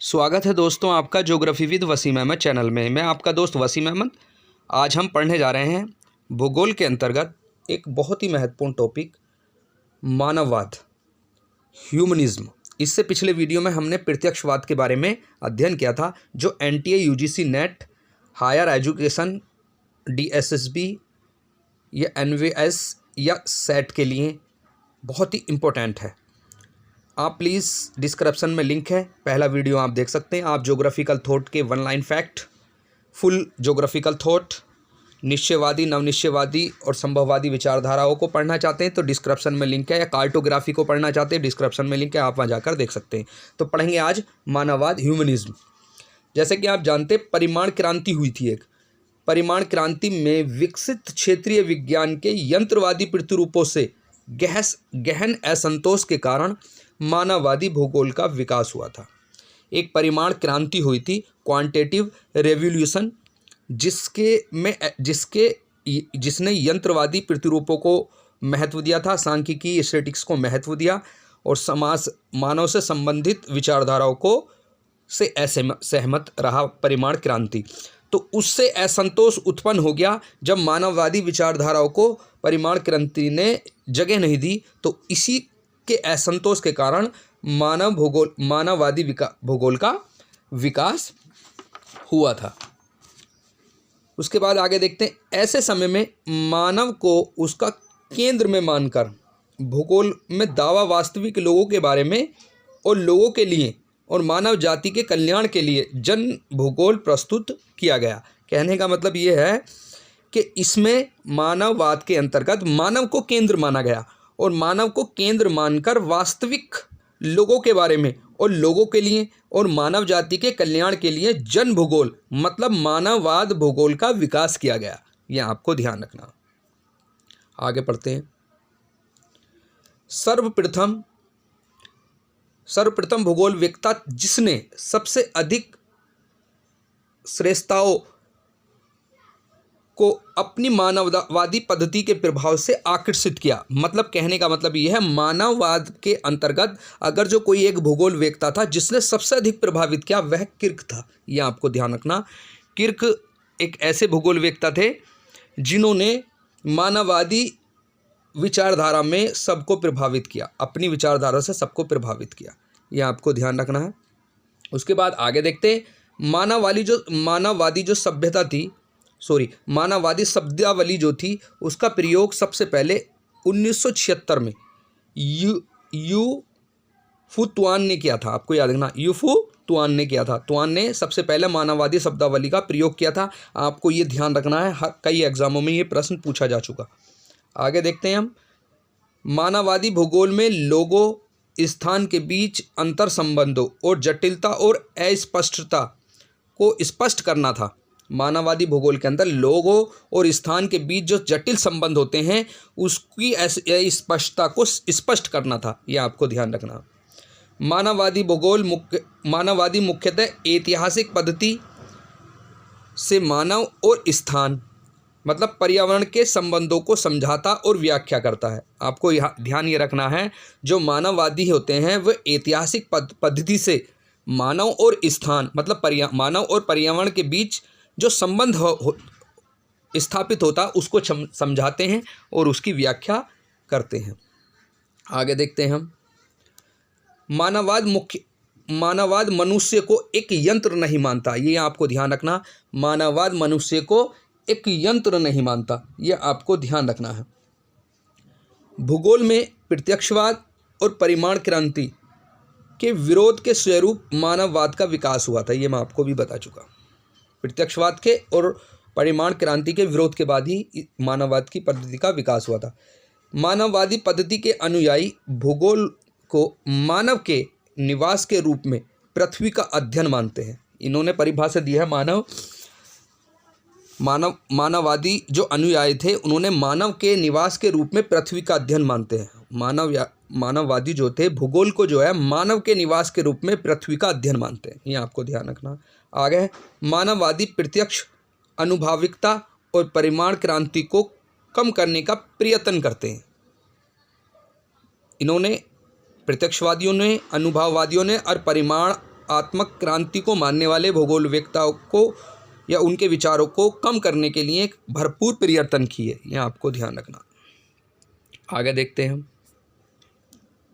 स्वागत है दोस्तों आपका geography with Wasim Ahmad channel में। मैं आपका दोस्त वसीम अहमद। आज हम पढ़ने जा रहे हैं भूगोल के अंतर्गत एक बहुत ही महत्वपूर्ण टॉपिक, मानववाद, ह्यूमनिज्म। इससे पिछले वीडियो में हमने प्रत्यक्षवाद के बारे में अध्ययन किया था, जो NTA UGC net, higher education, DSSB या NVS या सेट के लिए बहुत ही इम्पोर्टेंट है। आप प्लीज़ डिस्क्रिप्शन में लिंक है, पहला वीडियो आप देख सकते हैं। आप ज्योग्राफिकल थॉट के 1 line fact, full geographical thought, निश्चयवादी, नवनिश्चयवादी और संभववादी विचारधाराओं को पढ़ना चाहते हैं तो डिस्क्रिप्शन में लिंक है, या कार्टोग्राफी को पढ़ना चाहते हैं डिस्क्रिप्शन में लिंक है, आप वहाँ जाकर देख सकते हैं। तो पढ़ेंगे आज मानववाद, ह्यूमनिज्म। जैसे कि आप जानते, परिमाण क्रांति हुई थी एक। परिमाण क्रांति में विकसित क्षेत्रीय विज्ञान के यंत्रवादी प्रतिरूपों से गहन असंतोष के कारण मानववादी भूगोल का विकास हुआ था। एक परिमाण क्रांति हुई थी, क्वांटिटेटिव रेवोल्यूशन, जिसने यंत्रवादी प्रतिरूपों को महत्व दिया था, सांख्यिकी, स्टैटिस्टिक्स को महत्व दिया और मानव से संबंधित विचारधाराओं को से असहमत रहा परिमाण क्रांति। तो उससे असंतोष उत्पन्न हो गया जब मानववादी विचारधाराओं को परिमाण क्रांति ने जगह नहीं दी। तो इसी के असंतोष के कारण मानववादी भूगोल का विकास हुआ था। उसके बाद आगे देखते हैं। ऐसे समय में मानव को उसका केंद्र में मानकर भूगोल में दावा वास्तविक लोगों के बारे में और लोगों के लिए और मानव जाति के कल्याण के लिए जन भूगोल प्रस्तुत किया गया। कहने का मतलब ये है कि इसमें मानववाद के अंतर्गत मानव को केंद्र माना गया और मानव को केंद्र मानकर वास्तविक लोगों के बारे में और लोगों के लिए और मानव जाति के कल्याण के लिए जन भूगोल मतलब मानववाद भूगोल का विकास किया गया। यह आपको ध्यान रखना। आगे पढ़ते हैं। सर्वप्रथम भूगोलवेत्ता जिसने सबसे अधिक श्रेष्ठताओं को अपनी मानववादी पद्धति के प्रभाव से आकर्षित किया। मतलब कहने का मतलब यह है, मानववाद के अंतर्गत अगर जो कोई एक भूगोलवेत्ता था जिसने सबसे अधिक प्रभावित किया, वह किर्क था। यह आपको ध्यान रखना। किर्क एक ऐसे भूगोलवेत्ता थे जिन्होंने मानववादी विचारधारा में सबको प्रभावित किया, अपनी विचारधारा से सबको प्रभावित किया। यह आपको ध्यान रखना है। उसके बाद आगे देखते हैं। मानववादी शब्दावली जो थी उसका प्रयोग सबसे पहले 1976 में यू फू तुआन ने किया था। आपको याद रखना, यू फू तुआन ने किया था। तुआन ने सबसे पहले मानववादी शब्दावली का प्रयोग किया था। आपको ये ध्यान रखना है, कई एग्जामों में ये प्रश्न पूछा जा चुका। आगे देखते हैं हम। मानववादी भूगोल में लोगों, स्थान के बीच अंतर संबंधों और जटिलता और अस्पष्टता को स्पष्ट करना था। मानववादी भूगोल के अंदर लोगों और स्थान के बीच जो जटिल संबंध होते हैं उसकी स्पष्टता को स्पष्ट करना था। यह आपको ध्यान रखना। मानववादी मुख्यतः ऐतिहासिक पद्धति से मानव और स्थान मतलब पर्यावरण के संबंधों को समझाता और व्याख्या करता है। आपको ध्यान ये रखना है, जो मानववादी होते हैं वह ऐतिहासिक पद्धति से मानव और स्थान मतलब मानव और पर्यावरण के बीच जो संबंध स्थापित होता उसको समझाते हैं और उसकी व्याख्या करते हैं। आगे देखते हैं हम। मानववाद मनुष्य को एक यंत्र नहीं मानता। ये आपको ध्यान रखना। मानववाद मनुष्य को एक यंत्र नहीं मानता, यह आपको ध्यान रखना है। भूगोल में प्रत्यक्षवाद और परिमाण क्रांति के विरोध के स्वरूप मानववाद का विकास हुआ था। ये मैं आपको भी बता चुका। प्रत्यक्षवाद के और परिमाण क्रांति के विरोध के बाद ही मानववाद की पद्धति का विकास हुआ था। मानववादी पद्धति के अनुयायी भूगोल को मानव के निवास के रूप में पृथ्वी का अध्ययन मानते हैं। इन्होंने परिभाषा दी है। मानववादी जो अनुयायी थे उन्होंने मानव के निवास के रूप में पृथ्वी का अध्ययन मानते हैं। मानववादी जो थे भूगोल को जो है मानव के निवास के रूप में पृथ्वी का अध्ययन मानते हैं। ये आपको ध्यान रखना। आगे, मानववादी प्रत्यक्ष अनुभाविकता और परिमाण क्रांति को कम करने का प्रयत्न करते हैं। इन्होंने प्रत्यक्षवादियों ने, अनुभववादियों ने और परिमाण प्रयोगात्मक क्रांति को मानने वाले भूगोलवेत्ताओं को या उनके विचारों को कम करने के लिए एक भरपूर प्रयत्न किए। यह आपको ध्यान रखना। आगे देखते हैं हम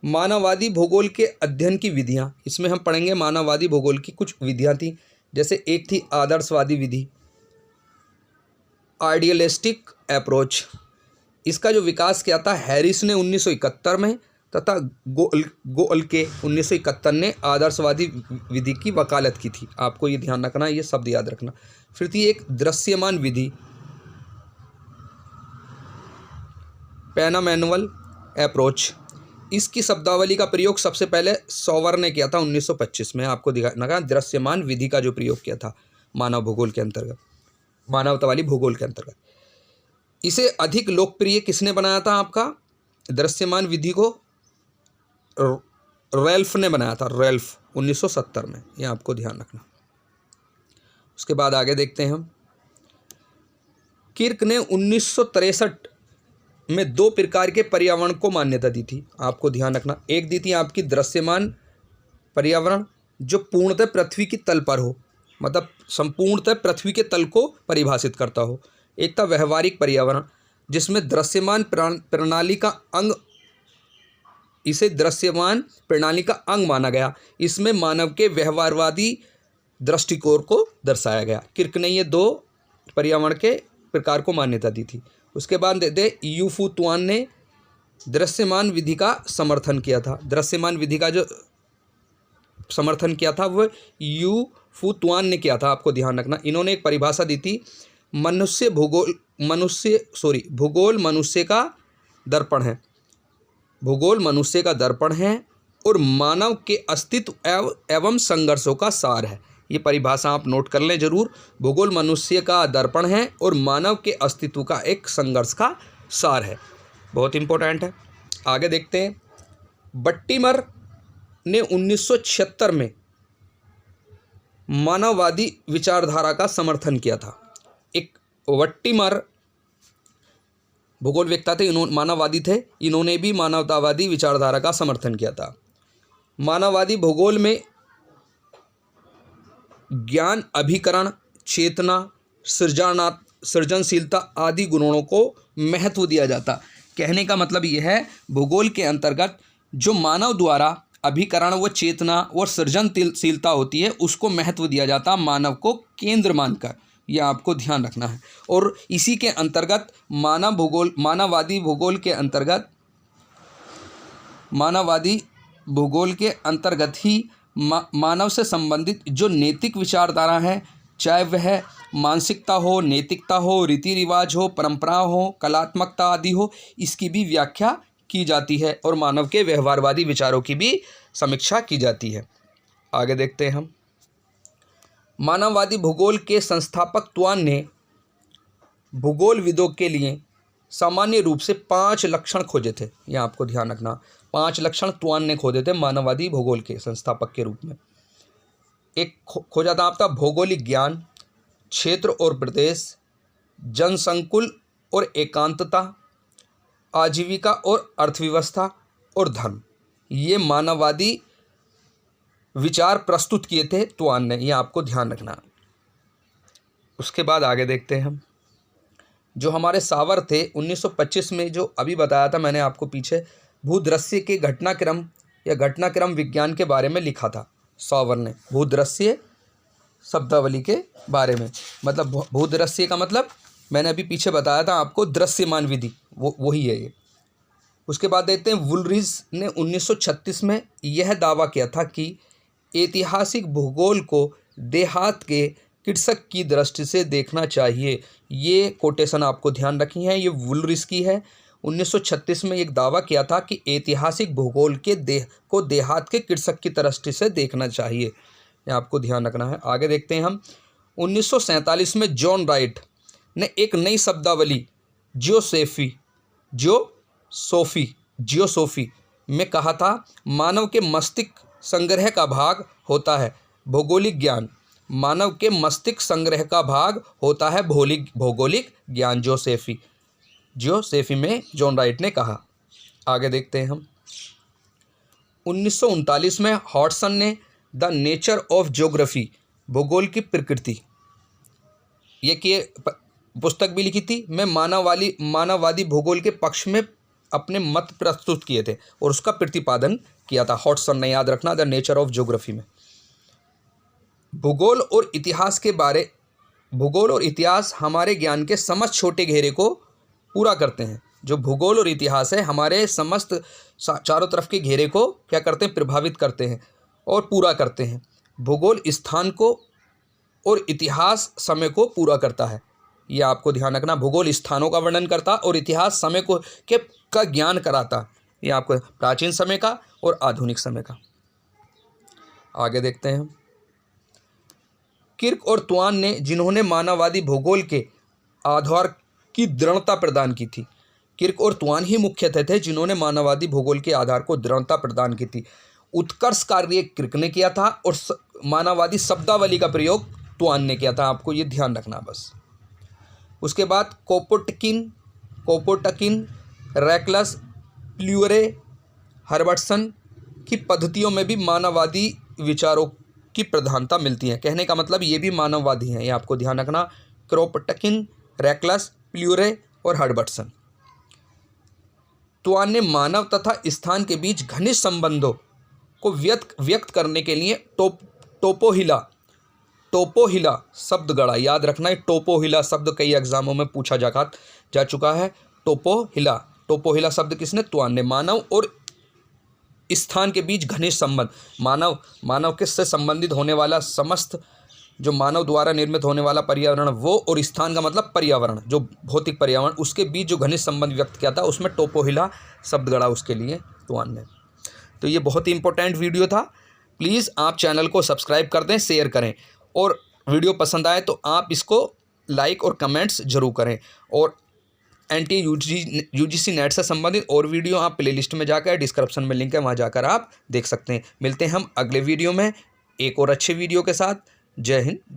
मानववादी भूगोल के अध्ययन की विधियां। इसमें हम पढ़ेंगे मानववादी भूगोल की कुछ विधियां थी। जैसे एक थी आदर्शवादी विधि, आइडियलिस्टिक अप्रोच। इसका जो विकास किया था हैरिस ने 1971 में तथा गोल्के 1971 ने आदर्शवादी विधि की वकालत की थी। आपको ये ध्यान रखना, ये शब्द याद रखना। फिर थी एक दृश्यमान विधि, पैनामैनुअल अप्रोच। इसकी शब्दावली का प्रयोग सबसे पहले सॉवर ने किया था 1925 में। आपको दिखाना दृश्यमान विधि का जो प्रयोग किया था मानव भूगोल के अंतर्गत, मानवतावादी भूगोल के अंतर्गत। इसे अधिक लोकप्रिय किसने बनाया था? आपका दृश्यमान विधि को रेल्फ ने बनाया था, रेल्फ 1970 में। यह आपको ध्यान रखना। उसके बाद आगे देखते हैं हम किर्क ने 1963 में 2 प्रकार के पर्यावरण को मान्यता दी थी। आपको ध्यान रखना। एक दी थी आपकी दृश्यमान पर्यावरण जो पूर्णतः पृथ्वी की तल पर हो, मतलब संपूर्णतः पृथ्वी के तल को परिभाषित करता हो। एक था व्यवहारिक पर्यावरण जिसमें दृश्यमान प्रणाली का अंग, इसे दृश्यमान प्रणाली का अंग माना गया। इसमें मानव के व्यवहारवादी दृष्टिकोण को दर्शाया गया। किर्क ने ये 2 पर्यावरण के प्रकार को मान्यता दी थी। उसके बाद दे यू फू तुआन ने दृश्यमान विधि का समर्थन किया था। दृश्यमान विधि का जो समर्थन किया था वह यू फू तुआन ने किया था। आपको ध्यान रखना। इन्होंने एक परिभाषा दी थी, भूगोल मनुष्य का दर्पण है। भूगोल मनुष्य का दर्पण है और मानव के अस्तित्व एवं संघर्षों का सार है। ये परिभाषा आप नोट कर लें जरूर। भूगोल मनुष्य का दर्पण है और मानव के अस्तित्व का एक संघर्ष का सार है। बहुत इंपॉर्टेंट है। आगे देखते हैं बट्टीमर ने 1976 में मानववादी विचारधारा का समर्थन किया था। एक बट्टीमर भूगोलवेत्ता थे, मानववादी थे। इन्होंने भी मानवतावादी विचारधारा का समर्थन किया था। मानववादी भूगोल में ज्ञान, अभिकरण, चेतना, सृजनशीलता आदि गुणों को महत्व दिया जाता। कहने का मतलब यह है भूगोल के अंतर्गत जो मानव द्वारा अभिकरण व चेतना और सृजनशीलता होती है उसको महत्व दिया जाता, मानव को केंद्र मानकर। यह आपको ध्यान रखना है। और इसी के अंतर्गत मानववादी भूगोल के अंतर्गत ही मानव से संबंधित जो नैतिक विचारधारा है, चाहे वह मानसिकता हो, नैतिकता हो, रीति रिवाज हो, परंपरा हो, कलात्मकता आदि हो, इसकी भी व्याख्या की जाती है और मानव के व्यवहारवादी विचारों की भी समीक्षा की जाती है। आगे देखते हैं हम मानववादी भूगोल के संस्थापक तुआन ने भूगोलविदों के लिए सामान्य रूप से 5 लक्षण खोजे थे। यह आपको ध्यान रखना। 5 लक्षण तुआन ने खोजे थे मानववादी भूगोल के संस्थापक के रूप में। एक खोजा था आपका भौगोलिक ज्ञान, क्षेत्र और प्रदेश, जनसंकुल और एकांतता, आजीविका और अर्थव्यवस्था और धर्म। ये मानववादी विचार प्रस्तुत किए थे तुआन ने। यह आपको ध्यान रखना। उसके बाद आगे देखते हैं हम जो हमारे सावर थे 1925 में, जो अभी बताया था मैंने आपको पीछे, भूदृश्य के घटनाक्रम या घटनाक्रम विज्ञान के बारे में लिखा था सावर ने। भूदृश्य शब्दावली के बारे में, मतलब भूदृश्य का मतलब मैंने अभी पीछे बताया था आपको, दृश्यमान विधि, वही है ये। उसके बाद देखते हैं वुलरिज ने 1936 में यह दावा किया था कि ऐतिहासिक भूगोल को देहात के कृषक की दृष्टि से देखना चाहिए। ये कोटेशन आपको ध्यान रखी है, ये वुलरिज की है। 1936 में एक दावा किया था कि ऐतिहासिक भूगोल के देहात के कृषक की दृष्टि से देखना चाहिए। ये आपको ध्यान रखना है। आगे देखते हैं हम 1947 में जॉन राइट ने एक नई शब्दावली जियोसोफी में कहा था, मानव के मस्तिष्क संग्रह का भाग होता है भौगोलिक ज्ञान। मानव के मस्तिष्क संग्रह का भाग होता है भौगोलिक ज्ञान। जियोसोफी में जॉन राइट ने कहा। आगे देखते हैं हम 1939 में हॉटसन ने द नेचर ऑफ ज्योग्राफी, भूगोल की प्रकृति। ये कि पुस्तक भी लिखी थी। मैं मानववादी भूगोल के पक्ष में अपने मत प्रस्तुत किए थे और उसका प्रतिपादन किया था। हॉटसन ने, याद रखना, द नेचर ऑफ ज्योग्राफी में। भूगोल और इतिहास हमारे ज्ञान के समस्त छोटे घेरे को पूरा करते हैं। जो भूगोल और इतिहास है हमारे समस्त चारों तरफ के घेरे को क्या करते हैं, प्रभावित करते हैं और पूरा करते हैं। भूगोल स्थान को और इतिहास समय को पूरा करता है। ये आपको ध्यान रखना, भूगोल स्थानों का वर्णन करता और इतिहास समय को का ज्ञान कराता। ये आपको प्राचीन समय का और आधुनिक समय का। आगे देखते हैं। किर्क और त्वान ने, जिन्होंने मानववादी भूगोल के आधार की दृढ़ता प्रदान की थी। किर्क और त्वान ही मुख्यतः थे जिन्होंने मानववादी भूगोल के आधार को दृढ़ता प्रदान की थी। उत्कर्ष कार्य किर्क ने किया था और मानववादी शब्दावली का प्रयोग त्वान ने किया था। आपको ये ध्यान रखना बस। उसके बाद कोपोटकिन, रैकलस, प्ल्यूरे, हर्बर्टसन की पद्धतियों में भी मानववादी विचारों की प्रधानता मिलती है। कहने का मतलब ये भी मानववादी हैं, ये आपको ध्यान रखना। क्रोपटकिन, रैकलस, प्ल्यूरे और हर्बर्टसन। त्वान ने मानव तथा स्थान के बीच घनिष्ठ संबंधों को व्यक्त करने के लिए टोपोहिला शब्द गढ़ा। याद रखना है, टोपोहिला शब्द कई एग्जामों में पूछा जा चुका है। टोपोहिला शब्द किसने? त्वान ने। मानव और स्थान के बीच घनिष्ठ संबंध, मानव किससे संबंधित होने वाला समस्त, जो मानव द्वारा निर्मित होने वाला पर्यावरण वो, और स्थान का मतलब पर्यावरण, जो भौतिक पर्यावरण, उसके बीच जो घनिष्ठ संबंध व्यक्त किया था उसमें टोपोहिला शब्द गढ़ा उसके लिए त्वान ने। तो ये बहुत ही इंपॉर्टेंट वीडियो था। प्लीज़ आप चैनल को सब्सक्राइब कर दें, शेयर करें, और वीडियो पसंद आए तो आप इसको लाइक और कमेंट्स जरूर करें। और यूजीसी नेट से संबंधित और वीडियो आप प्लेलिस्ट में जाकर, डिस्क्रिप्शन में लिंक है, वहाँ जाकर आप देख सकते हैं। मिलते हैं हम अगले वीडियो में एक और अच्छे वीडियो के साथ। जय हिंद।